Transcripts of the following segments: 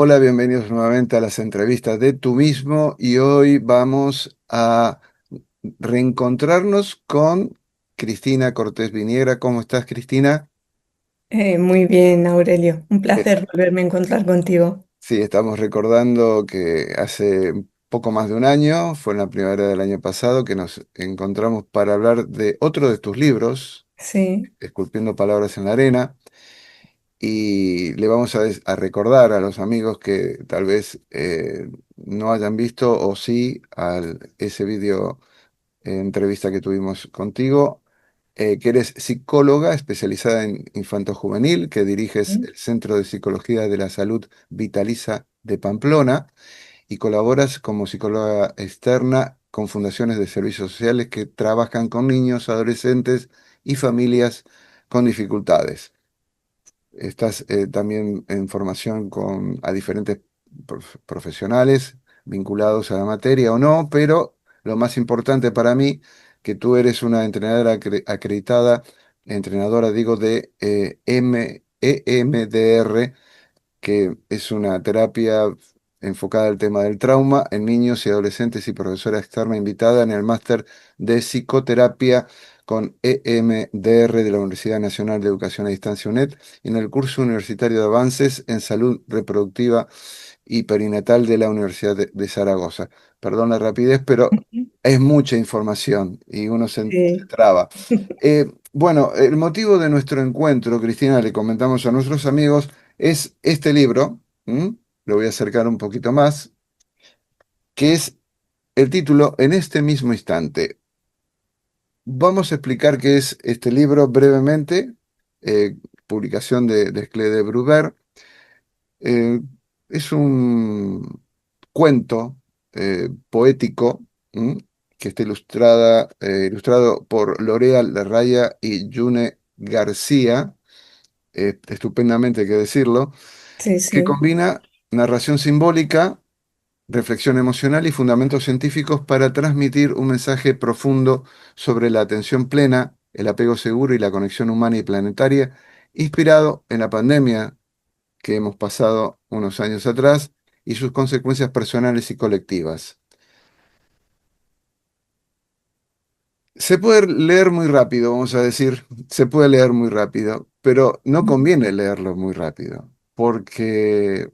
Hola, bienvenidos nuevamente a las entrevistas de Tú mismo y hoy vamos a reencontrarnos con Cristina Cortés Viniera. ¿Cómo estás, Cristina? Muy bien, Aurelio. Un Eh, placer volverme a encontrar contigo. sí, estamos recordando que hace poco más de un año, fue en la primavera del año pasado, que nos encontramos para hablar de otro de tus libros, Sí, Esculpiendo Palabras en la Arena. Y le vamos a recordar a los amigos que tal vez no hayan visto o sí ese video entrevista que tuvimos contigo, que eres psicóloga especializada en infanto-juvenil, que diriges sí. el Centro de Psicología de la Salud Vitaliza de Pamplona y colaboras como psicóloga externa con fundaciones de servicios sociales que trabajan con niños, adolescentes y familias con dificultades. Estás también en formación a diferentes profesionales vinculados a la materia o no, pero lo más importante para mí, que tú eres una entrenadora acreditada, entrenadora digo de EMDR, que es una terapia enfocada al tema del trauma en niños y adolescentes y profesora externa invitada en el máster de psicoterapia con EMDR de la Universidad Nacional de Educación a Distancia UNED y en el curso universitario de avances en salud reproductiva y perinatal de la Universidad de Zaragoza. Perdón la rapidez, pero es mucha información y uno se Sí. traba. Bueno, el motivo de nuestro encuentro, Cristina, le comentamos a nuestros amigos, es este libro, ¿m? Lo voy a acercar un poquito más, que es el título En este mismo instante. Vamos a explicar qué es este libro brevemente, eh, publicación de Clé Bruber. Eh, es un cuento poético, ¿m? Que está ilustrado por L'Oréal Larraya y Yune García, estupendamente hay que decirlo, Sí, que sí. combina narración simbólica, reflexión emocional y fundamentos científicos para transmitir un mensaje profundo sobre la atención plena, el apego seguro y la conexión humana y planetaria, inspirado en la pandemia que hemos pasado unos años atrás y sus consecuencias personales y colectivas. Se puede leer muy rápido, vamos a decir, se puede leer muy rápido, pero no conviene leerlo muy rápido, porque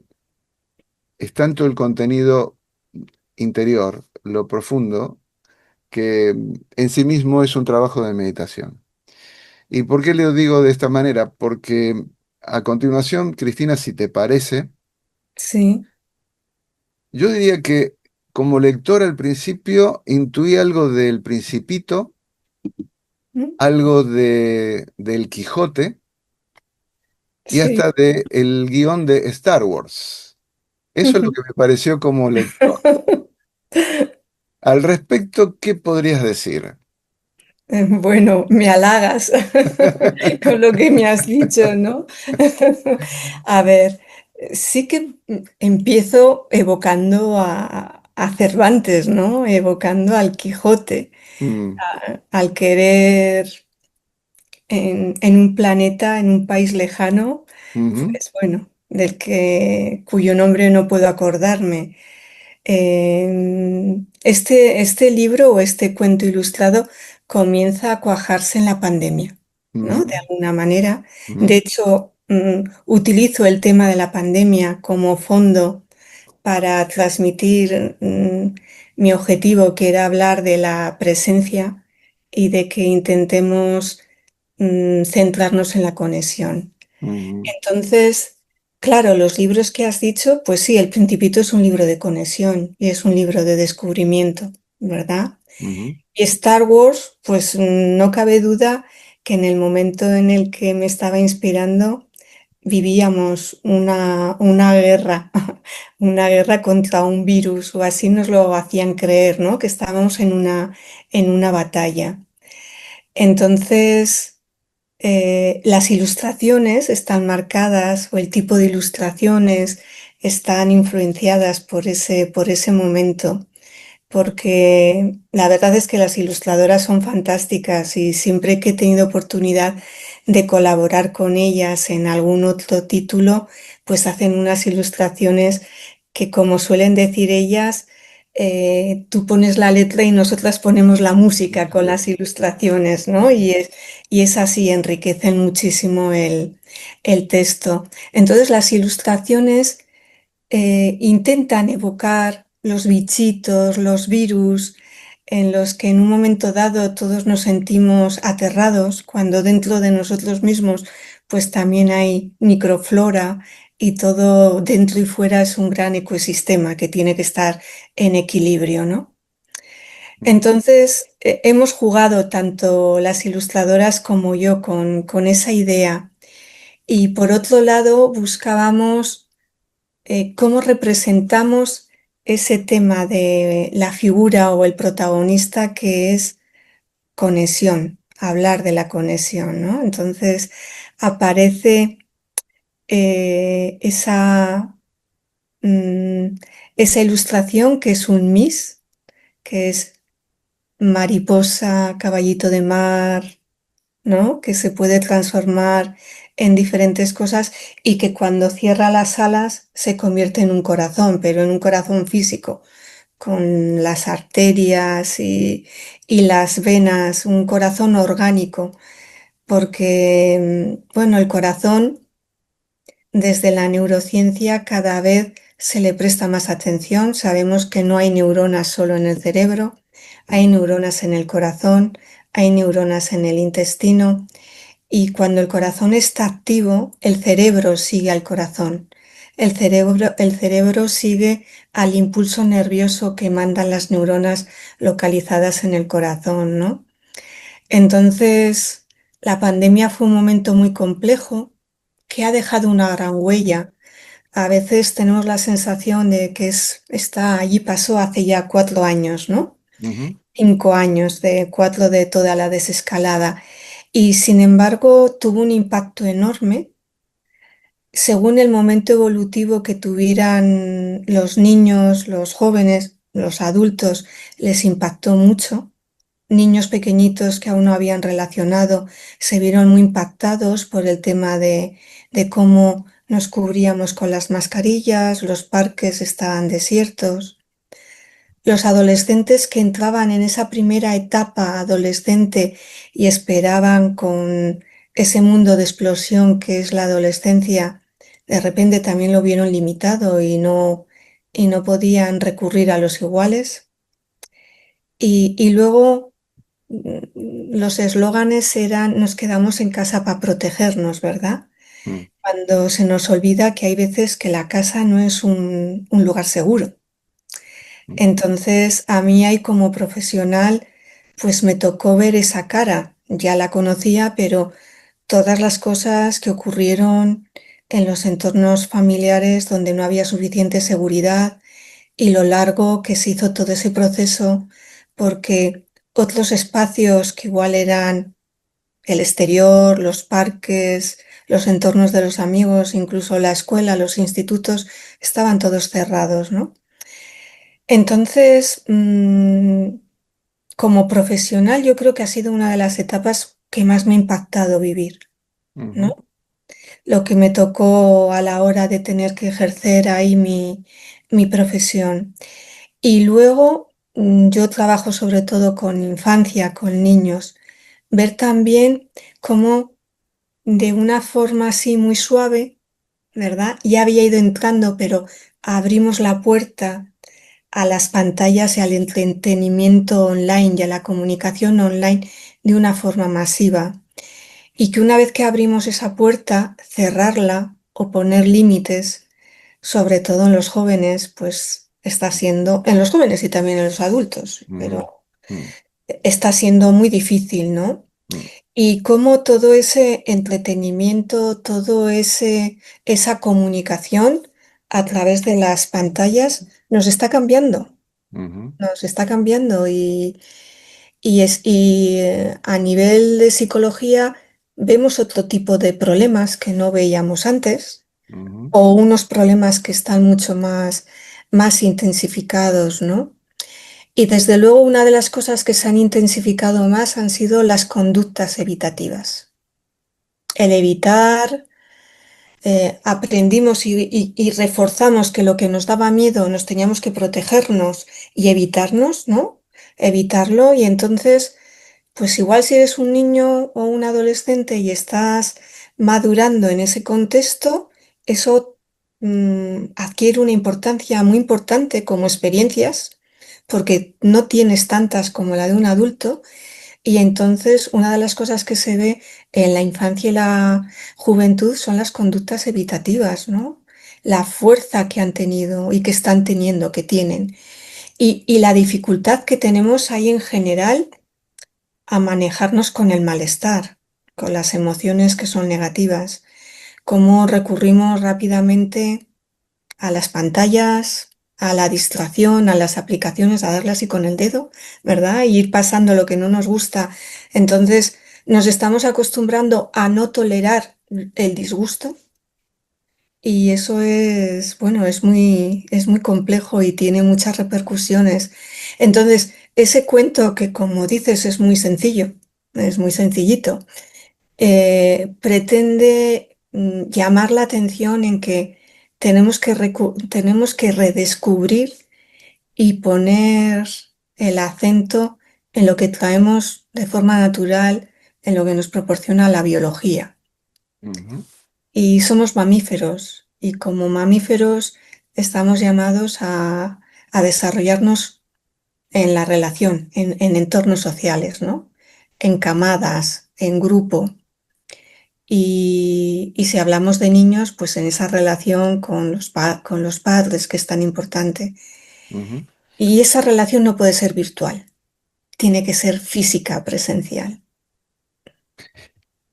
es tanto el contenido interior, lo profundo, que en sí mismo es un trabajo de meditación. ¿Y por qué le digo de esta manera? Porque a continuación, Cristina, si te parece, Sí. yo diría que como lector al principio intuí algo del Principito, algo del Quijote y Sí. hasta del guión de Star Wars. Eso es lo que me pareció como lector. Al respecto, ¿qué podrías decir? Bueno, me halagas con lo que me has dicho, ¿no? A ver, sí que empiezo evocando a Cervantes, ¿no? Evocando al Quijote, Mm, al querer en un planeta, en un país lejano, ujú, pues bueno, cuyo nombre no puedo acordarme. Este libro o este cuento ilustrado comienza a cuajarse en la pandemia, ¿no? De ujú, alguna manera. De ujú, hecho, utilizo el tema de la pandemia como fondo para transmitir mi objetivo, que era hablar de la presencia y de que intentemos centrarnos en la conexión. ujú, Entonces, claro, los libros que has dicho, pues sí, El Principito es un libro de conexión y es un libro de descubrimiento, ¿verdad? ujú, Y Star Wars, pues no cabe duda que en el momento en el que me estaba inspirando, vivíamos una guerra, una guerra contra un virus, o así nos lo hacían creer, ¿no? Que estábamos en una batalla. Entonces, las ilustraciones están marcadas o el tipo de ilustraciones están influenciadas por ese momento. porque la verdad es que las ilustradoras son fantásticas y siempre que he tenido oportunidad de colaborar con ellas en algún otro título, pues hacen unas ilustraciones que, como suelen decir ellas, tú pones la letra y nosotras ponemos la música con las ilustraciones, ¿no? Y es así, enriquecen muchísimo el texto. Entonces, las ilustraciones intentan evocar los bichitos, los virus, en los que en un momento dado todos nos sentimos aterrados, cuando dentro de nosotros mismos pues también hay microflora y todo dentro y fuera es un gran ecosistema que tiene que estar en equilibrio, ¿no? mm, Entonces, hemos jugado tanto las ilustradoras como yo con esa idea. Y por otro lado, buscábamos cómo representamos ese tema de la figura o el protagonista que es conexión, hablar de la conexión, ¿no? Entonces aparece esa, esa ilustración que es un Miss, que es mariposa, caballito de mar, ¿no? Que se puede transformar en diferentes cosas y que cuando cierra las alas se convierte en un corazón, pero en un corazón físico, con las arterias y las venas, un corazón orgánico, porque, bueno, el corazón desde la neurociencia cada vez se le presta más atención. Sabemos que no hay neuronas solo en el cerebro, hay mm, neuronas en el corazón, hay neuronas en el intestino. Y cuando el corazón está activo, el cerebro sigue al corazón. El cerebro sigue al impulso nervioso que mandan las neuronas localizadas en el corazón, ¿no? Entonces, la pandemia fue un momento muy complejo que ha dejado una gran huella. A veces tenemos la sensación de que está allí, pasó hace ya 4 años, ¿no? ujú, 5 años, de 4 de toda la desescalada. Y sin embargo, tuvo un impacto enorme según el momento evolutivo que tuvieran los niños, los jóvenes, los adultos, les impactó mucho. Niños pequeñitos que aún no habían relacionado se vieron muy impactados por el tema de cómo nos cubríamos con las mascarillas, los parques estaban desiertos. Los adolescentes que entraban en esa primera etapa adolescente y esperaban con ese mundo de explosión que es la adolescencia, de repente también lo vieron limitado y no podían recurrir a los iguales. Y luego los eslóganes eran nos quedamos en casa para protegernos, ¿verdad? mm, Cuando se nos olvida que hay veces que la casa no es un lugar seguro. mm, Entonces, a mí ahí como profesional, pues me tocó ver esa cara. Ya la conocía, pero todas las cosas que ocurrieron en los entornos familiares donde no había suficiente seguridad y lo largo que se hizo todo ese proceso, porque otros espacios que igual eran el exterior, los parques, los entornos de los amigos, incluso la escuela, los institutos, estaban todos cerrados, ¿no? Entonces, como profesional, yo creo que ha sido una de las etapas que más me ha impactado vivir, ujú, ¿no? Lo que me tocó a la hora de tener que ejercer ahí mi profesión. Y luego, yo trabajo sobre todo con infancia, con niños. Ver también cómo de una forma así muy suave, ¿verdad? Ya había ido entrando, pero abrimos la puerta a las pantallas y al entretenimiento online y a la comunicación online de una forma masiva. Y que una vez que abrimos esa puerta, cerrarla o poner límites, sobre todo en los jóvenes, pues está siendo, en los jóvenes y también en los adultos, ujú, pero mm, está siendo muy difícil, ¿no? mm, Y cómo todo ese entretenimiento, esa comunicación a través de las pantallas ujú, nos está cambiando a nivel de psicología vemos otro tipo de problemas que no veíamos antes ujú, o unos problemas que están mucho más intensificados, ¿no? Y desde luego una de las cosas que se han intensificado más han sido las conductas evitativas. El evitar, aprendimos y reforzamos que lo que nos daba miedo nos teníamos que protegernos y evitarnos, ¿no? Evitarlo y entonces, pues igual si eres un niño o un adolescente y estás madurando en ese contexto, eso adquiere una importancia muy importante como experiencias, porque no tienes tantas como la de un adulto y entonces una de las cosas que se ve en la infancia y la juventud son las conductas evitativas, ¿no? La fuerza que han tenido y que están teniendo, que tienen. Y la dificultad que tenemos ahí en general a manejarnos con el malestar, con las emociones que son negativas. Cómo recurrimos rápidamente a las pantallas, a la distracción, a las aplicaciones, a darle así con el dedo, ¿verdad? Y ir pasando lo que no nos gusta. Entonces, nos estamos acostumbrando a no tolerar el disgusto y eso es, bueno, es muy complejo y tiene muchas repercusiones. Entonces, ese cuento que, como dices, es muy sencillo, es muy sencillito, pretende llamar la atención en que tenemos que redescubrir y poner el acento en lo que traemos de forma natural, en lo que nos proporciona la biología. Ujú, Y somos mamíferos y como mamíferos estamos llamados a desarrollarnos en la relación, en entornos sociales, ¿no? En camadas, en grupo. Y si hablamos de niños, pues en esa relación con con los padres, que es tan importante. ujú. Y esa relación no puede ser virtual, tiene que ser física, presencial.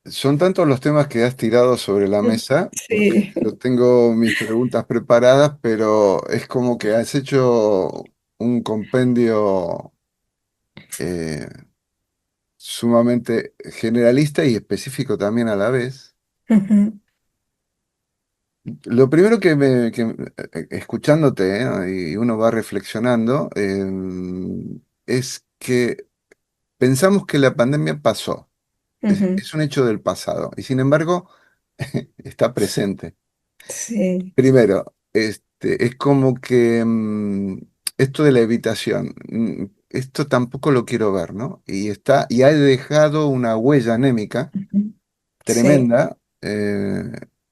Son tantos los temas que has tirado sobre la mesa. Sí. Yo tengo mis preguntas preparadas, pero es como que has hecho un compendio eh, sumamente generalista y específico también a la vez. Ujú, Lo primero escuchándote, y uno va reflexionando, es que pensamos que la pandemia pasó, ujú. es un hecho del pasado, y sin embargo está presente. Sí. Primero, es como que esto de la evitación, esto tampoco lo quiero ver, ¿no? Y ha dejado una huella anémica Ujú. Sí. tremenda,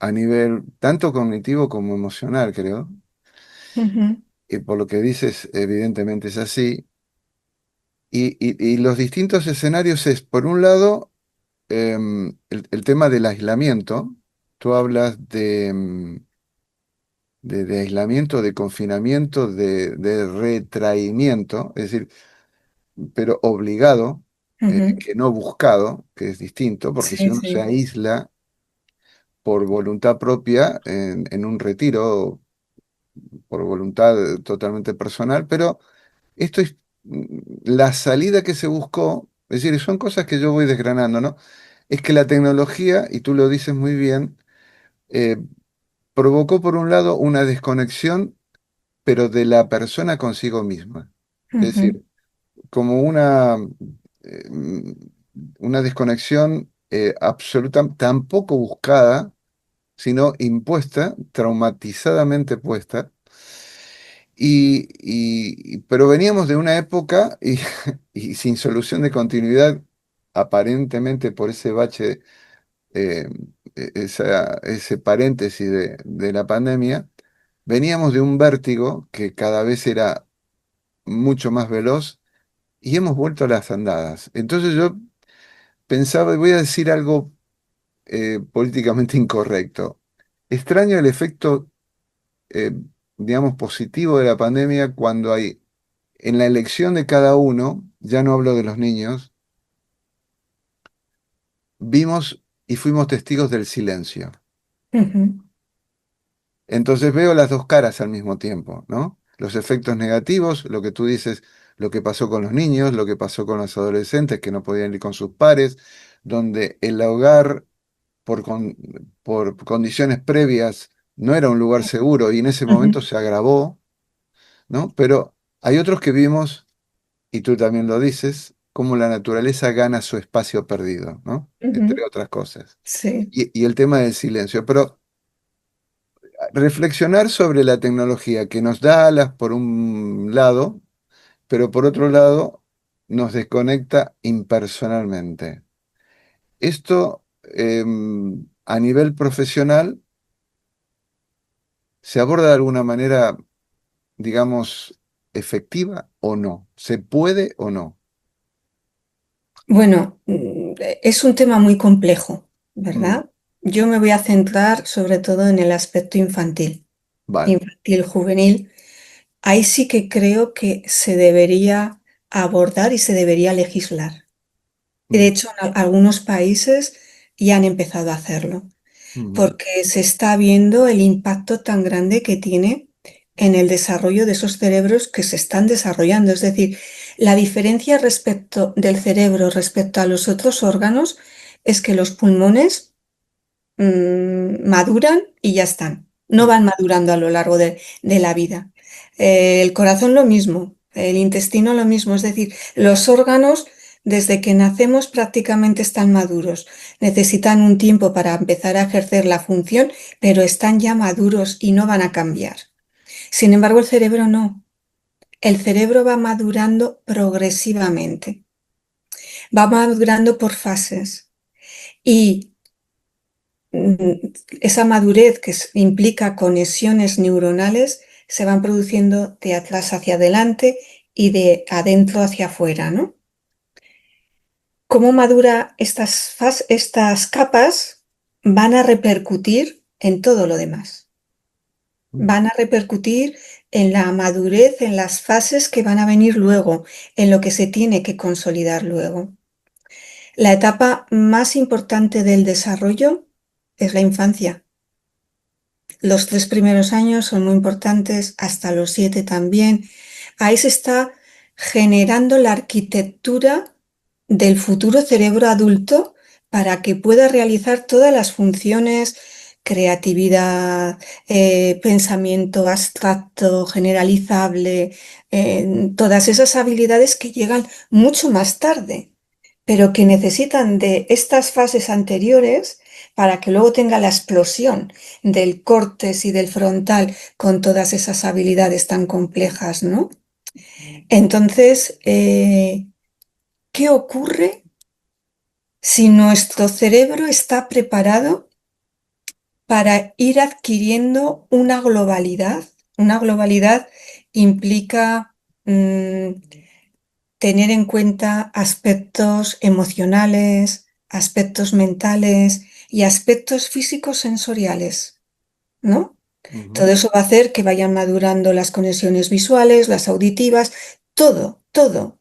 a nivel tanto cognitivo como emocional, creo. Ujú, Y por lo que dices, evidentemente es así. Y los distintos escenarios es, por un lado, el tema del aislamiento. Tú hablas de aislamiento, de confinamiento, de retraimiento, es decir, pero obligado, ujú. que no buscado, que es distinto, porque si Sí, uno se sí. aísla por voluntad propia en un retiro, por voluntad totalmente personal, pero esto es la salida que se buscó, es decir, son cosas que yo voy desgranando, ¿no? Es que la tecnología, y tú lo dices muy bien, eh, provocó por un lado una desconexión, pero de la persona consigo misma. Es Ujú, decir, como eh, mm, una desconexión absoluta, tampoco buscada, sino impuesta, traumatizadamente puesta. Pero veníamos de una época y sin solución de continuidad, aparentemente por ese bache, eh, ese paréntesis de la pandemia, veníamos de un vértigo que cada vez era mucho más veloz y hemos vuelto a las andadas. Entonces yo pensaba, y voy a decir algo políticamente incorrecto. Extraño el efecto, eh, digamos, positivo de la pandemia cuando hay en la elección de cada uno, ya no hablo de los niños, vimos y fuimos testigos del silencio. ujú, Entonces veo las dos caras al mismo tiempo, ¿no? Los efectos negativos, lo que tú dices, lo que pasó con los niños, lo que pasó con los adolescentes que no podían ir con sus pares, donde el hogar por condiciones previas no era un lugar seguro y en ese ujú, momento se agravó, ¿no? Pero hay otros que vimos y tú también lo dices, cómo la naturaleza gana su espacio perdido, ¿no? Entre Ujú. otras cosas. Sí. Y el tema del silencio. Pero reflexionar sobre la tecnología que nos da alas por un lado, pero por otro lado nos desconecta impersonalmente. Esto a nivel profesional se aborda de alguna manera, digamos, efectiva o no. ¿Se puede o no? Bueno, es un tema muy complejo, Mm, ¿verdad? Yo me voy a centrar sobre todo en el aspecto infantil, vale. infantil, juvenil. Ahí sí que creo que se debería abordar y se debería legislar. Y de Mm, hecho, en algunos países ya han empezado a hacerlo, ujú, porque se está viendo el impacto tan grande que tiene en el desarrollo de esos cerebros que se están desarrollando. Es decir, la diferencia respecto del cerebro respecto a los otros órganos es que los pulmones maduran y ya están. No mm, van madurando a lo largo de la vida. El corazón lo mismo, el intestino lo mismo. Es decir, los órganos desde que nacemos prácticamente están maduros. Necesitan un tiempo para empezar a ejercer la función, pero están ya maduros y no van a cambiar. Sin embargo, el cerebro no. El cerebro va madurando progresivamente, va madurando por fases. Y esa madurez implica conexiones neuronales se van produciendo de atrás hacia adelante y de adentro hacia afuera, ¿no? Cómo madura estas capas van a repercutir en todo lo demás. mm, Van a repercutir en la madurez, en las fases que van a venir luego, en lo que se tiene que consolidar luego. La etapa más importante del desarrollo es la infancia. Los 3 primeros años son muy importantes, hasta los 7 también. Ahí se está generando la arquitectura del futuro cerebro adulto para que pueda realizar todas las funciones, creatividad, pensamiento abstracto, generalizable, todas esas habilidades que llegan mucho más tarde, pero que necesitan de estas fases anteriores para que luego tenga la explosión del córtex y del frontal con todas esas habilidades tan complejas, ¿no? Entonces, ¿qué ocurre si nuestro cerebro está preparado para ir adquiriendo una globalidad? Una globalidad implica tener en cuenta aspectos emocionales, aspectos mentales y aspectos físicos sensoriales, ¿no? Todo ujú, eso va a hacer que vayan madurando las conexiones visuales, las auditivas, todo, todo.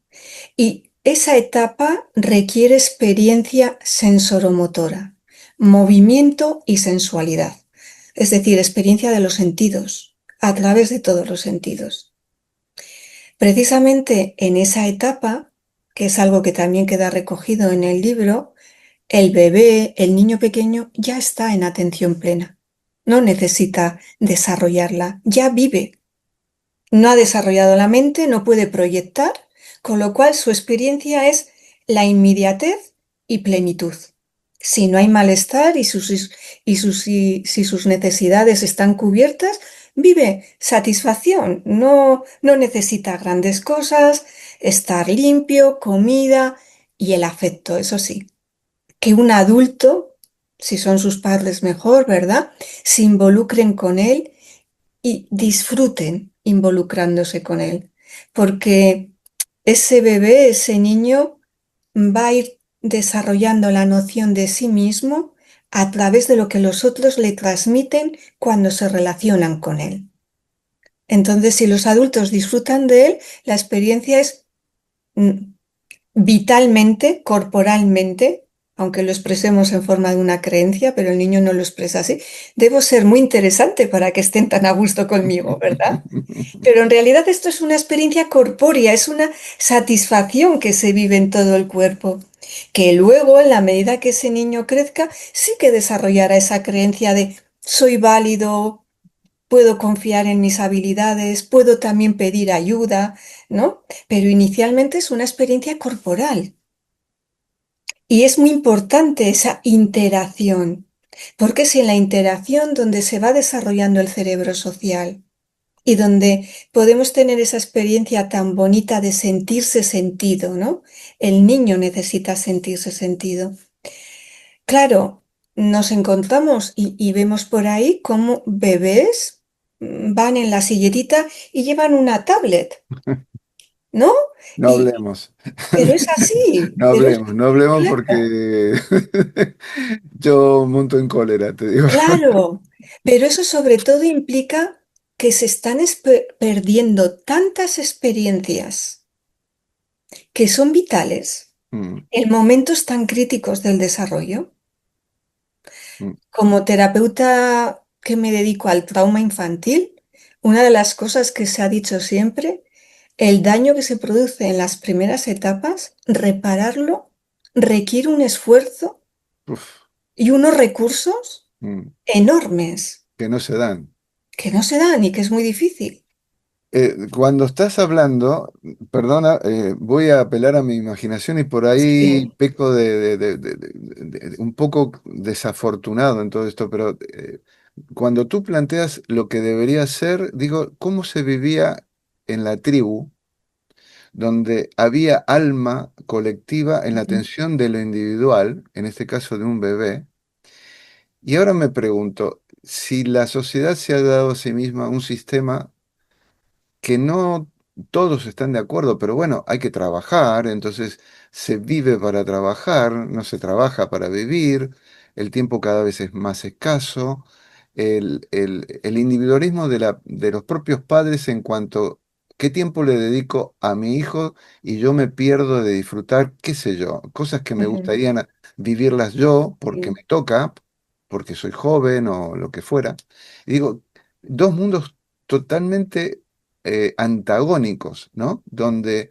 Y esa etapa requiere experiencia sensoromotora, movimiento y sensualidad. Es decir, experiencia de los sentidos, a través de todos los sentidos. Precisamente en esa etapa, que es algo que también queda recogido en el libro, el bebé, el niño pequeño, ya está en atención plena. No necesita desarrollarla, ya vive. No ha desarrollado la mente, no puede proyectar, con lo cual su experiencia es la inmediatez y plenitud. Si no hay malestar si sus necesidades están cubiertas, vive satisfacción, no necesita grandes cosas, estar limpio, comida y el afecto, eso sí que un adulto, si son sus padres mejor, ¿verdad? Se involucren con él y disfruten involucrándose con él, porque ese bebé, ese niño va a ir desarrollando la noción de sí mismo a través de lo que los otros le transmiten cuando se relacionan con él. Entonces, si los adultos disfrutan de él, la experiencia es mm, vitalmente, corporalmente, aunque lo expresemos en forma de una creencia, pero el niño no lo expresa así, debo ser muy interesante para que estén tan a gusto conmigo, ¿verdad? Pero en realidad esto es una experiencia corpórea, es una satisfacción que se vive en todo el cuerpo, que luego, en la medida que ese niño crezca, sí que desarrollará esa creencia de soy válido, puedo confiar en mis habilidades, puedo también pedir ayuda, ¿no? Pero inicialmente es una experiencia corporal y es muy importante esa interacción, porque es en la interacción donde se va desarrollando el cerebro social y donde podemos tener esa experiencia tan bonita de sentirse sentido, ¿no? El niño necesita sentirse sentido. Claro, nos encontramos y vemos por ahí cómo bebés van en la silletita y llevan una tablet, ¿no? No Y, hablemos. pero es así, No pero es hablemos, no hablemos claro, porque yo monto en cólera, te digo. claro, pero eso sobre todo implica que se están perdiendo tantas experiencias que son vitales Mm, en momentos tan críticos del desarrollo. mm, Como terapeuta que me dedico al trauma infantil, una de las cosas que se ha dicho siempre, el daño que se produce en las primeras etapas, repararlo requiere un esfuerzo uf, y unos recursos mm, enormes que no se dan. que no se dan y que es muy difícil. Cuando estás hablando, perdona, voy a apelar a mi imaginación y por ahí Sí. peco de un poco desafortunado en todo esto, pero cuando tú planteas lo que debería ser, digo, ¿cómo se vivía en la tribu, donde había alma colectiva en la Ujú, atención de lo individual, en este caso de un bebé? Y ahora me pregunto, si la sociedad se ha dado a sí misma un sistema que no todos están de acuerdo, pero bueno, hay que trabajar, entonces se vive para trabajar, no se trabaja para vivir, el tiempo cada vez es más escaso, el individualismo de los propios padres en cuanto qué tiempo le dedico a mi hijo y yo me pierdo de disfrutar, qué sé yo, cosas que me ujú, gustaría vivirlas yo porque sí. me toca, porque soy joven o lo que fuera. Y digo, dos mundos totalmente antagónicos, ¿no? Donde,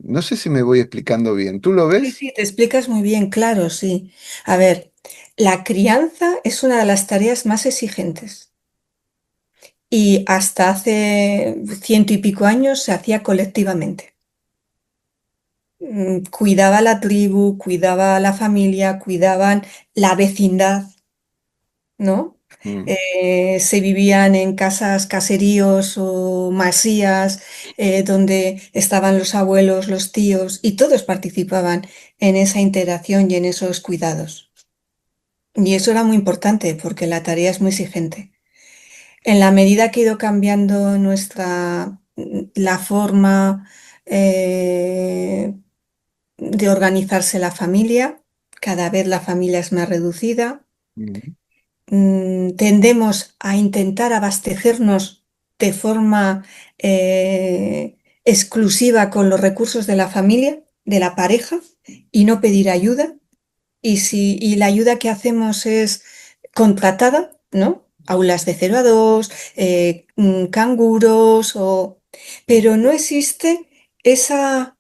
no sé si me voy explicando bien. ¿Tú lo Sí, ves? sí, te explicas muy bien, claro, sí. A ver, la crianza es una de las tareas más exigentes. Y hasta hace ciento y pico años se hacía colectivamente. Cuidaba la tribu, cuidaba la familia, cuidaban la vecindad, ¿no? Mm, Se vivían en casas, caseríos o masías, donde estaban los abuelos, los tíos, y todos participaban en esa interacción y en esos cuidados. Y eso era muy importante porque la tarea es muy exigente. En la medida que ha ido cambiando la forma de organizarse la familia, cada vez la familia es más reducida, mm, tendemos a intentar abastecernos de forma exclusiva con los recursos de la familia, de la pareja, y no pedir ayuda. Y la ayuda que hacemos es contratada, ¿no? Aulas de 0 a 2, canguros, pero no existe esa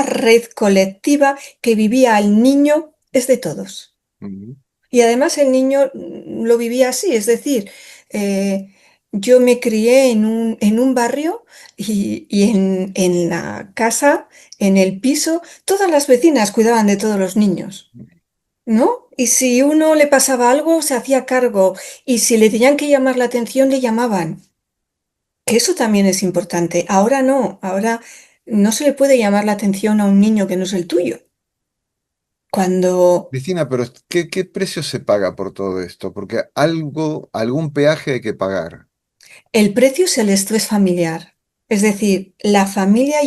red colectiva que vivía el niño, es de todos. mm, Y además el niño lo vivía así, es decir, eh, yo me crié en un barrio y en la casa, en el piso, todas las vecinas cuidaban de todos los niños. ¿No? Y si uno le pasaba algo, se hacía cargo. Y si le tenían que llamar la atención, le llamaban. Que eso también es importante. Ahora no, ahora no se le puede llamar la atención a un niño que no es el tuyo. Cuando Cristina, pero ¿qué precio se paga por todo esto? Porque algún peaje hay que pagar. el precio es el estrés familiar. Es decir, la familia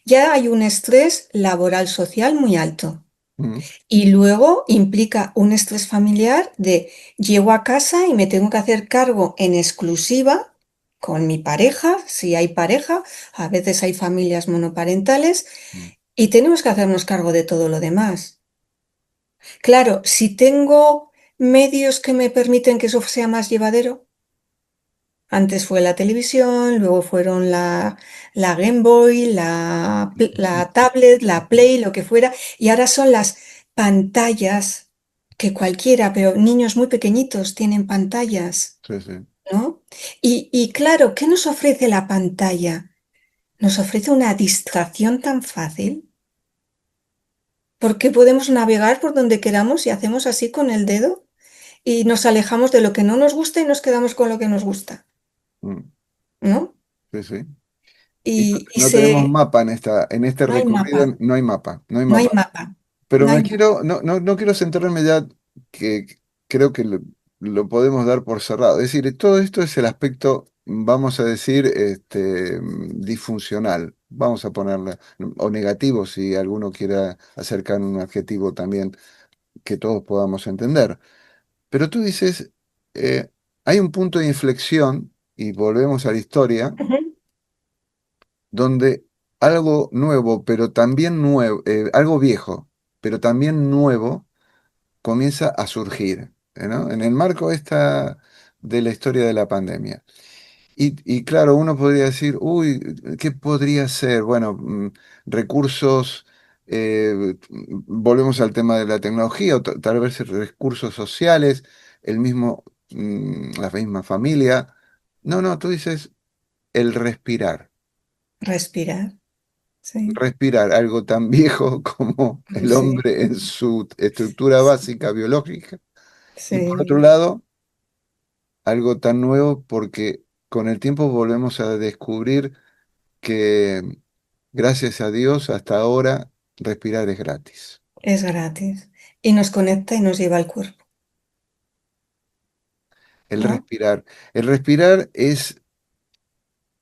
ya hay un estrés laboral social muy alto. Mm, Y luego implica un estrés familiar de llego a casa y me tengo que hacer cargo en exclusiva con mi pareja, si hay pareja, a veces hay familias monoparentales, mm, y tenemos que hacernos cargo de todo lo demás. Claro, si tengo medios que me permiten que eso sea más llevadero, antes fue la televisión, luego fueron la Game Boy, la tablet, la Play, lo que fuera, y ahora son las pantallas que cualquiera, pero niños muy pequeñitos tienen pantallas. sí, sí. ¿no? Y claro, ¿qué nos ofrece la pantalla? Nos ofrece una distracción tan fácil, porque podemos navegar por donde queramos y hacemos así con el dedo y nos alejamos de lo que no nos gusta y nos quedamos con lo que nos gusta, Mm, ¿no? sí, sí. Y Y no tenemos mapa en este no hay recorrido, mapa, no hay mapa, no hay no hay mapa. mapa, Pero no hay mapa. no quiero centrarme ya, que creo que lo podemos dar por cerrado. Es decir, todo esto es el aspecto, vamos a decir, disfuncional, vamos a ponerle, o negativo, si alguno quiera acercar un adjetivo también que todos podamos entender. Pero tú dices, eh, hay un punto de inflexión, y volvemos a la historia, Ujú. donde algo nuevo, pero también nuevo, algo viejo, pero también nuevo, comienza a surgir, ¿no? En el marco de la historia de la pandemia. Y claro, uno podría decir, uy, ¿qué podría ser? Bueno, recursos, volvemos al tema de la tecnología, o tal vez recursos sociales, la misma familia. No, no, tú dices el respirar. Respirar, sí, Respirar, algo tan viejo como el sí, hombre en su estructura básica biológica. Y por sí, otro lado, algo tan nuevo porque con el tiempo volvemos a descubrir que, gracias a Dios, hasta ahora respirar es gratis. es gratis. Y nos conecta y nos lleva al cuerpo, El ¿no? respirar. El respirar es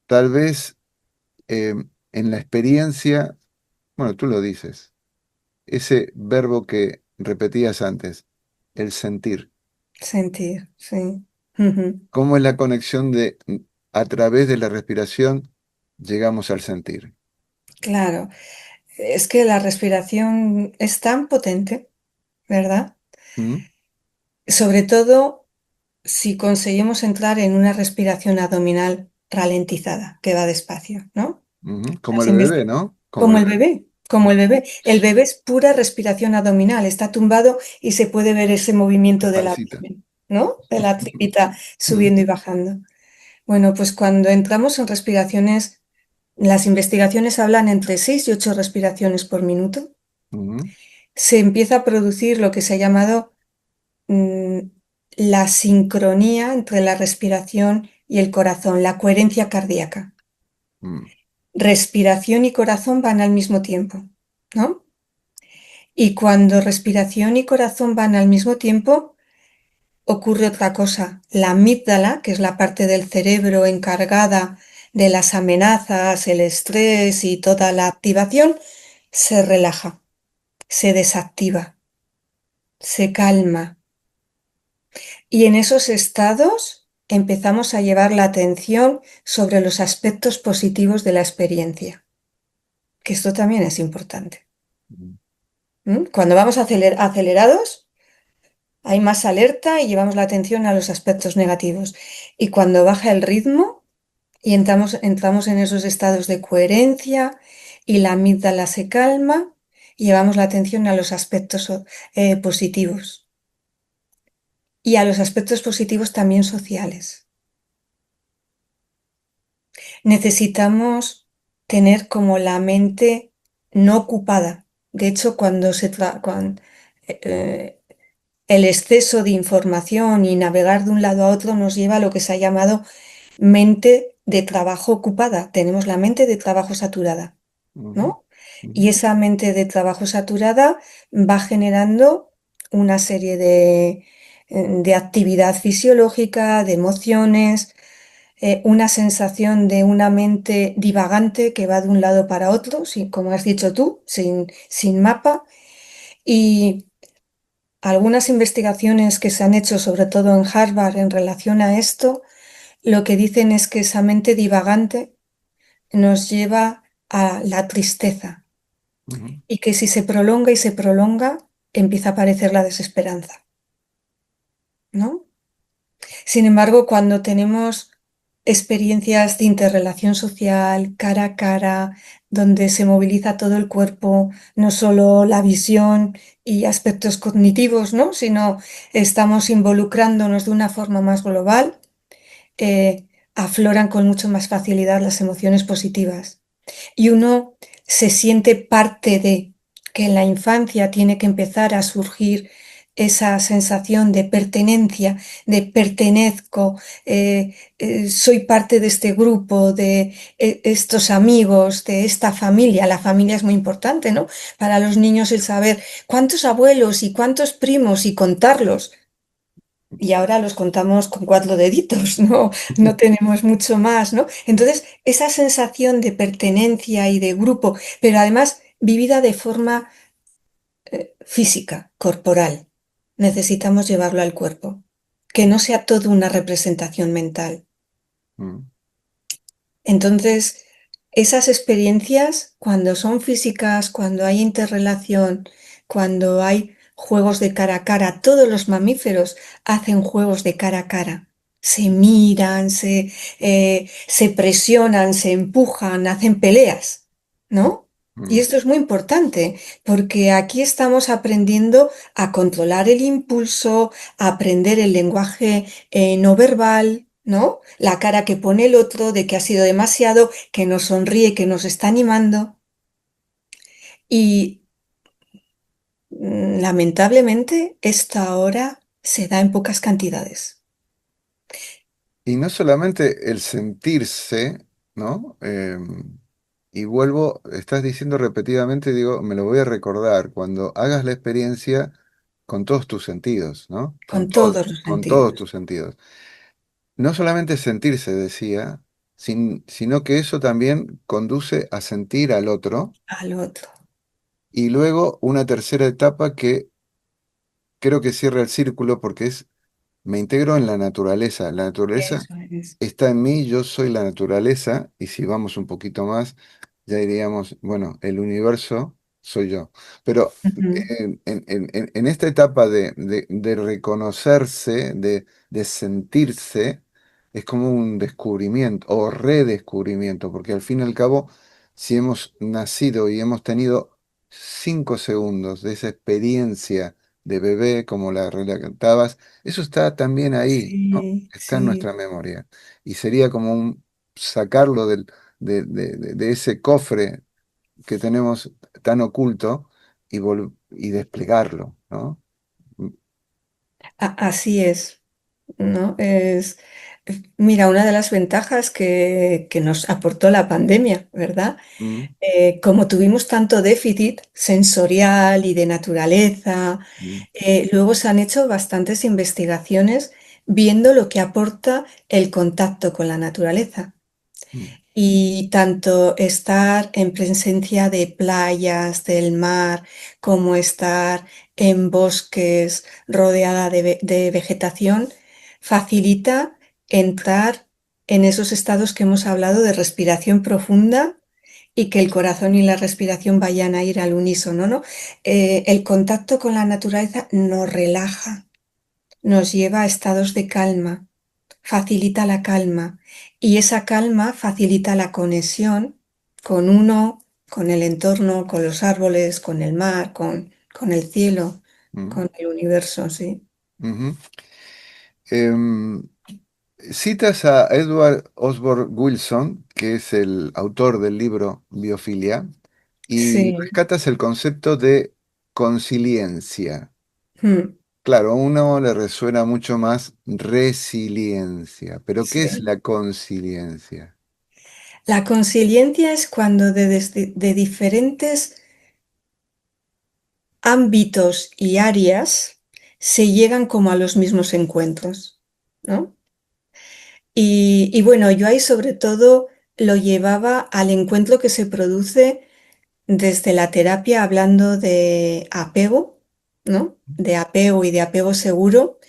tal vez, eh, en la experiencia, bueno, tú lo dices, ese verbo que repetías antes, el sentir. Sentir, sí. Ujú. ¿Cómo es la conexión de, a través de la respiración, llegamos al sentir? Claro, es que la respiración es tan potente, ¿verdad? ¿Mm? Sobre todo si conseguimos entrar en una respiración abdominal ralentizada, que va despacio, ¿no? Ujú. Como Las el inves- bebé, ¿no? Como Como el el bebé. bebé, como el bebé. El bebé es pura respiración abdominal, está tumbado y se puede ver ese La movimiento del pancita. abdomen, ¿no? De la tripita subiendo y bajando. Bueno, pues cuando entramos en respiraciones, las investigaciones hablan entre 6 y 8 respiraciones por minuto, Ujú, se empieza a producir lo que se ha llamado mm, la sincronía entre la respiración y el corazón, la coherencia cardíaca. mm, Respiración y corazón van al mismo tiempo, ¿no? Y cuando respiración y corazón van al mismo tiempo, ocurre otra cosa. La amígdala, que es la parte del cerebro encargada de las amenazas, el estrés y toda la activación, se relaja, se desactiva, se calma. Y en esos estados empezamos a llevar la atención sobre los aspectos positivos de la experiencia, que esto también es importante. mm, Cuando vamos acelerados, hay más alerta y llevamos la atención a los aspectos negativos. Y cuando baja el ritmo y entramos en esos estados de coherencia y la amígdala se calma, y llevamos la atención a los aspectos positivos y a los aspectos positivos también sociales. Necesitamos tener como la mente no ocupada. De hecho, eh, el exceso de información y navegar de un lado a otro nos lleva a lo que se ha llamado mente de trabajo ocupada. Tenemos la mente de trabajo saturada, ujú, ¿no? Y ujú, esa mente de trabajo saturada va generando una serie de actividad fisiológica, de emociones, una sensación de una mente divagante que va de un lado para otro, como has dicho tú, sin mapa. Y algunas investigaciones que se han hecho, sobre todo en Harvard, en relación a esto, lo que dicen es que esa mente divagante nos lleva a la tristeza ujú, y que si se prolonga y se prolonga, empieza a aparecer la desesperanza, ¿no? Sin embargo, cuando tenemos experiencias de interrelación social, cara a cara, donde se moviliza todo el cuerpo, no solo la visión y aspectos cognitivos, ¿no? Sino estamos involucrándonos de una forma más global, afloran con mucho más facilidad las emociones positivas. Y uno se siente parte de, que en la infancia tiene que empezar a surgir esa sensación de pertenencia, de pertenezco, soy parte de este grupo, de estos amigos, de esta familia. La familia es muy importante, ¿no? Para los niños el saber cuántos abuelos y cuántos primos y contarlos. Y ahora los contamos con cuatro deditos, ¿no? No tenemos mucho más, ¿no? Entonces, esa sensación de pertenencia y de grupo, pero además vivida de forma física, corporal, necesitamos llevarlo al cuerpo, que no sea todo una representación mental. Mm, Entonces, esas experiencias, cuando son físicas, cuando hay interrelación, cuando hay juegos de cara a cara, todos los mamíferos hacen juegos de cara a cara. Se miran, se presionan, se empujan, hacen peleas, ¿no? Y mm. esto es muy importante porque aquí estamos aprendiendo a controlar el impulso, a aprender el lenguaje no verbal, ¿no? La cara que pone el otro de que ha sido demasiado, que nos sonríe, que nos está animando. Y lamentablemente esto ahora se da en pocas cantidades. Y no solamente el sentirse, ¿no? Y vuelvo, estás diciendo repetidamente, digo, me lo voy a recordar, cuando hagas la experiencia con todos tus sentidos, ¿no? Con todos los Con todos sentidos, tus sentidos. No solamente sentirse, decía, sino que eso también conduce a sentir al otro. al otro. Y luego una tercera etapa que creo que cierra el círculo porque es, me integro en la naturaleza. La naturaleza Eso es. está en mí, yo soy la naturaleza, y si vamos un poquito más, ya diríamos, bueno, el universo soy yo. Pero Ujú. en esta etapa de reconocerse, de sentirse, es como un descubrimiento o redescubrimiento, porque al fin y al cabo, si hemos nacido y hemos tenido 5 segundos de esa experiencia de bebé, como la relatabas, eso está también ahí, ¿no? Sí, Está en sí. nuestra memoria. Y sería como un sacarlo de ese cofre que tenemos tan oculto y desplegarlo, ¿no? Mm, Así es, ¿no? Mira, una de las ventajas que nos aportó la pandemia, ¿verdad? mm, Como tuvimos tanto déficit sensorial y de naturaleza, mm, luego se han hecho bastantes investigaciones viendo lo que aporta el contacto con la naturaleza. mm, Y tanto estar en presencia de playas, del mar, como estar en bosques rodeada de vegetación, facilita entrar en esos estados que hemos hablado de respiración profunda y que el corazón y la respiración vayan a ir al unísono, ¿no? El contacto con la naturaleza nos relaja, nos lleva a estados de calma, facilita la calma y esa calma facilita la conexión con uno, con el entorno, con los árboles, con el mar, con el cielo, mm, con el universo, sí. ujú. Em, citas a Edward Osborne Wilson, que es el autor del libro Biofilia, y Sí, rescatas el concepto de consiliencia. mm, Claro, a uno le resuena mucho más resiliencia, pero ¿qué es sí. la consiliencia? La consiliencia es cuando de diferentes ámbitos y áreas se llegan como a los mismos encuentros, ¿no? Y bueno, yo ahí sobre todo lo llevaba al encuentro que se produce desde la terapia hablando de apego, ¿no? De apego y de apego seguro,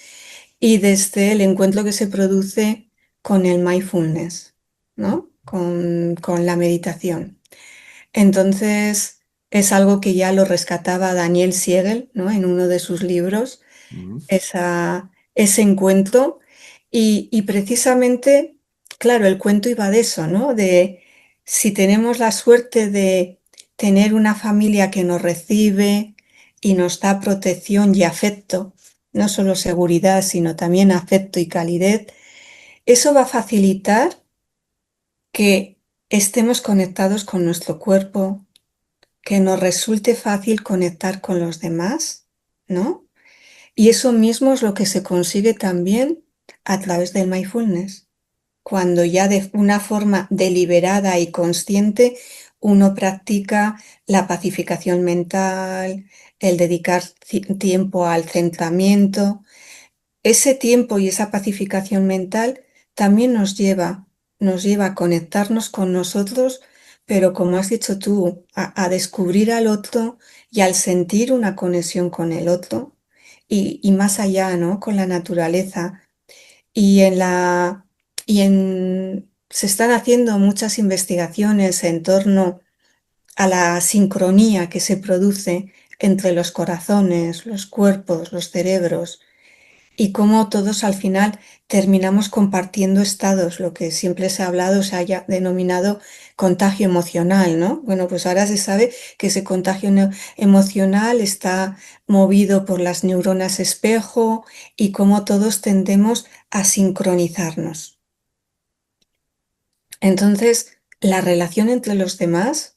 y desde el encuentro que se produce con el mindfulness, ¿no? Con la meditación. Entonces, es algo que ya lo rescataba Daniel Siegel, ¿no? En uno de sus libros, Mm, ese encuentro. Y precisamente, claro, el cuento iba de eso, ¿no? De si tenemos la suerte de tener una familia que nos recibe y nos da protección y afecto, no solo seguridad, sino también afecto y calidez, Eso va a facilitar que estemos conectados con nuestro cuerpo, que nos resulte fácil conectar con los demás, ¿no? Y eso mismo es lo que se consigue también a través del mindfulness, cuando ya de una forma deliberada y consciente uno practica la pacificación mental, el dedicar tiempo al centramiento. Ese tiempo y esa pacificación mental también nos lleva a conectarnos con nosotros, pero como has dicho tú, a descubrir al otro y al sentir una conexión con el otro y más allá, ¿no? Con la naturaleza. Y en la, se están haciendo muchas investigaciones en torno a la sincronía que se produce entre los corazones, los cuerpos, los cerebros y cómo todos al final terminamos compartiendo estados, lo que siempre se ha hablado, se haya denominado contagio emocional, ¿no? Bueno, pues ahora se sabe que ese contagio emocional está movido por las neuronas espejo y cómo todos tendemos a sincronizarnos. Entonces, la relación entre los demás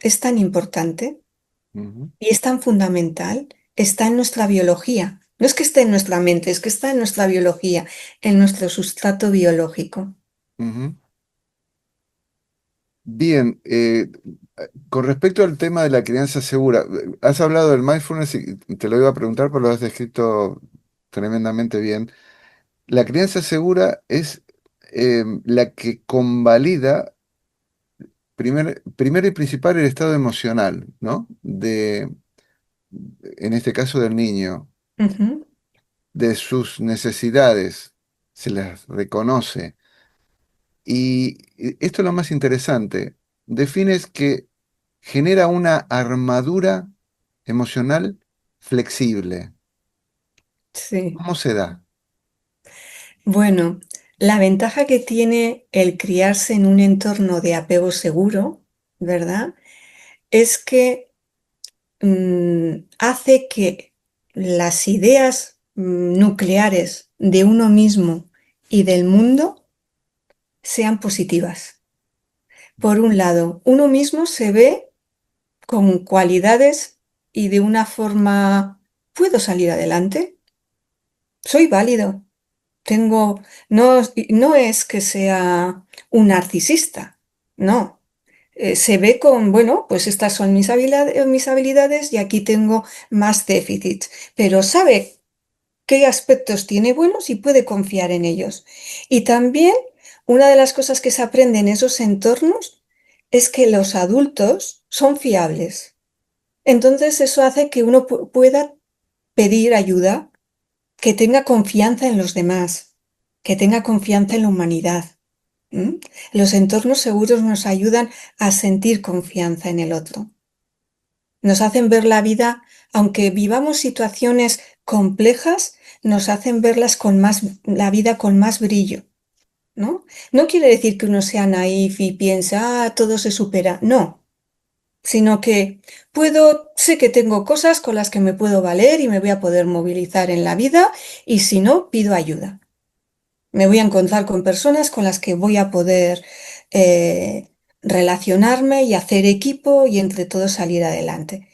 es tan importante Ujú, y es tan fundamental, está en nuestra biología. No es que esté en nuestra mente, es que está en nuestra biología, en nuestro sustrato biológico. ujú. Bien, con respecto al tema de la crianza segura, has hablado del mindfulness y te lo iba a preguntar, pero lo has descrito tremendamente bien. La crianza segura es la que convalida primero y principal el estado emocional, ¿no? En este caso del niño, Ujú. de sus necesidades, se las reconoce. Y esto es lo más interesante. Defines que genera una armadura emocional flexible. Sí. ¿Cómo se da? Bueno, la ventaja que tiene el criarse en un entorno de apego seguro, ¿verdad? Es que hace que las ideas nucleares de uno mismo y del mundo sean positivas. Por un lado, uno mismo se ve con cualidades y de una forma, puedo salir adelante, soy válido, tengo, no es que sea un narcisista, no. Se ve con, bueno, pues estas son mis habilidades y aquí tengo más déficits, pero sabe qué aspectos tiene buenos y puede confiar en ellos. Y también una de las cosas que se aprende en esos entornos es que los adultos son fiables. Entonces eso hace que uno pueda pedir ayuda, que tenga confianza en los demás, que tenga confianza en la humanidad. ¿M? Los entornos seguros nos ayudan a sentir confianza en el otro. Nos hacen ver la vida, aunque vivamos situaciones complejas, nos hacen verlas con más, la vida con más brillo, ¿no? No quiere decir que uno sea naif y piensa, todo se supera. No, sino que sé que tengo cosas con las que me puedo valer y me voy a poder movilizar en la vida y si no, pido ayuda. Me voy a encontrar con personas con las que voy a poder eh, relacionarme y hacer equipo y entre todos salir adelante.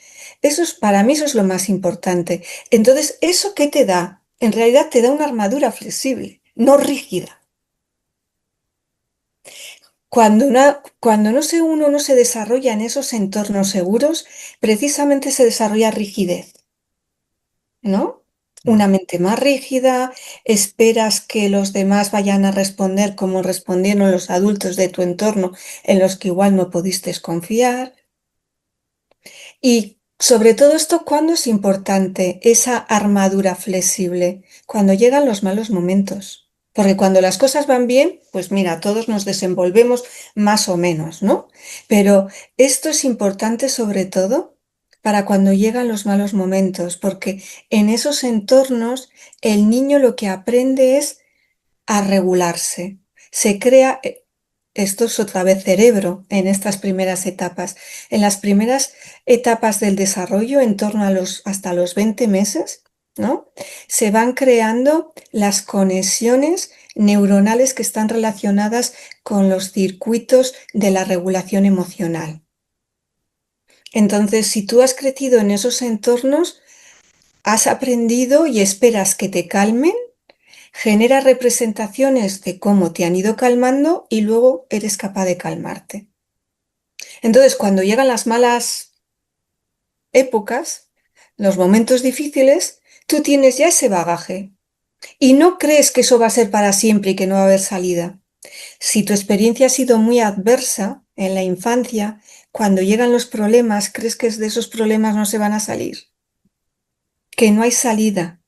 Para mí eso es lo más importante. Entonces, ¿eso qué te da? En realidad te da una armadura flexible, no rígida. Uno no se desarrolla en esos entornos seguros, precisamente se desarrolla rigidez, ¿no? Mm. Una mente más rígida, esperas que los demás vayan a responder como respondieron los adultos de tu entorno en los que igual no pudiste confiar. Y sobre todo esto, ¿cuándo es importante esa armadura flexible? Cuando llegan los malos momentos. Porque cuando las cosas van bien, pues mira, todos nos desenvolvemos más o menos, ¿no? Pero esto es importante sobre todo para cuando llegan los malos momentos, porque en esos entornos el niño lo que aprende es a regularse. Se crea, esto es otra vez cerebro en estas primeras etapas. En las primeras etapas del desarrollo, en torno a hasta los 20 meses, ¿no? Se van creando las conexiones neuronales que están relacionadas con los circuitos de la regulación emocional. Entonces, si tú has crecido en esos entornos, has aprendido y esperas que te calmen, genera representaciones de cómo te han ido calmando y luego eres capaz de calmarte. Entonces, cuando llegan las malas épocas, los momentos difíciles, tú tienes ya ese bagaje y no crees que eso va a ser para siempre y que no va a haber salida. Si tu experiencia ha sido muy adversa en la infancia, cuando llegan los problemas, crees que de esos problemas no se van a salir, que no hay salida.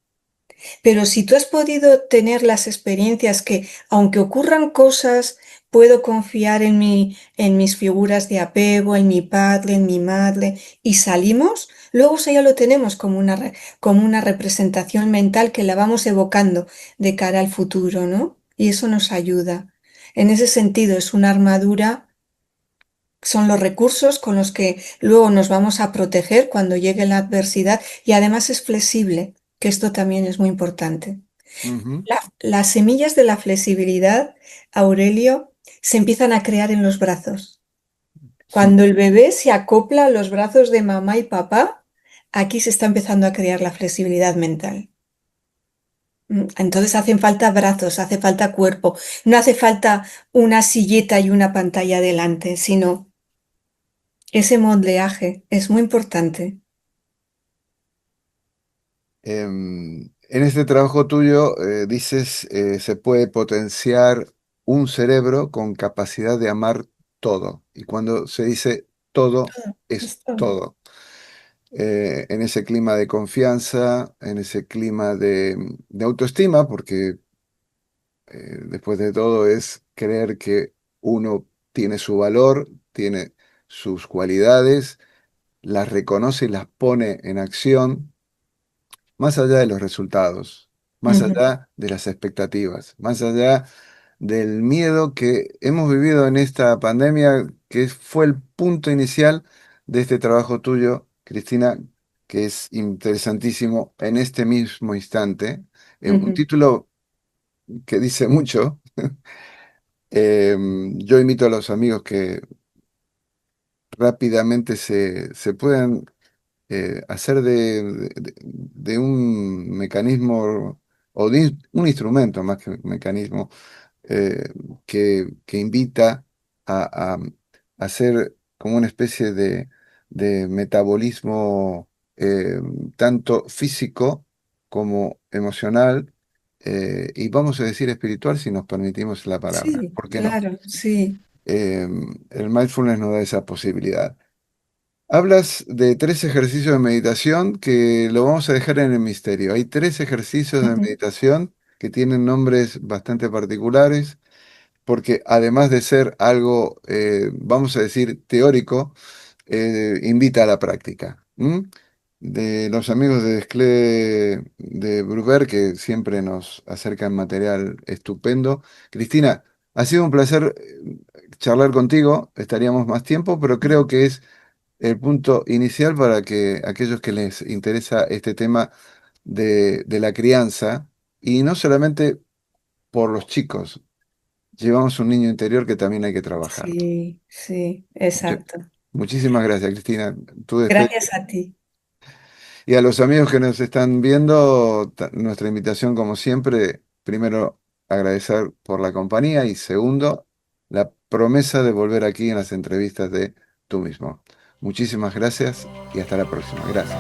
Pero si tú has podido tener las experiencias que, aunque ocurran cosas, puedo confiar en mis figuras de apego, en mi padre, en mi madre, y salimos, luego eso ya lo tenemos como una representación mental que la vamos evocando de cara al futuro, ¿no? Y eso nos ayuda. En ese sentido, es una armadura, son los recursos con los que luego nos vamos a proteger cuando llegue la adversidad y además es flexible, que esto también es muy importante. Ujú. Las semillas de la flexibilidad, Aurelio, se empiezan a crear en los brazos. Sí. Cuando el bebé se acopla a los brazos de mamá y papá, aquí se está empezando a crear la flexibilidad mental. Entonces hacen falta brazos, hace falta cuerpo, no hace falta una silleta y una pantalla delante, sino ese moldeaje es muy importante. En este trabajo tuyo, dices, se puede potenciar un cerebro con capacidad de amar todo. Y cuando se dice todo, es Esto. todo. En ese clima de confianza, en ese clima de autoestima, porque después de todo es creer que uno tiene su valor, tiene sus cualidades, las reconoce y las pone en acción más allá de los resultados, más Ujú, allá de las expectativas, más allá del miedo que hemos vivido en esta pandemia, que fue el punto inicial de este trabajo tuyo, Cristina, que es interesantísimo en este mismo instante. Un ujú. título que dice mucho. Yo invito a los amigos que rápidamente se puedan hacer de un mecanismo o de un instrumento más que un mecanismo que invita a hacer como una especie de metabolismo tanto físico como emocional y vamos a decir espiritual si nos permitimos la palabra. Sí, ¿Por qué no? claro, sí. Eh, el mindfulness nos da esa posibilidad. Hablas de 3 ejercicios de meditación que lo vamos a dejar en el misterio. Hay 3 ejercicios de Ujú, meditación que tienen nombres bastante particulares, porque además de ser algo, vamos a decir, teórico, invita a la práctica. ¿M? De los amigos de Desclé de Bruber, que siempre nos acercan material estupendo. Cristina, ha sido un placer charlar contigo, estaríamos más tiempo, pero creo que es el punto inicial para que aquellos que les interesa este tema de la crianza, y no solamente por los chicos, llevamos un niño interior que también hay que trabajar. sí, sí, Mucha- exacto. Muchísimas gracias, Cristina. Tú despegue. Gracias a ti. Y a los amigos que nos están viendo, nuestra invitación, como siempre, primero, agradecer por la compañía y segundo, la promesa de volver aquí en las entrevistas de Tú mismo. Muchísimas gracias y hasta la próxima. Gracias.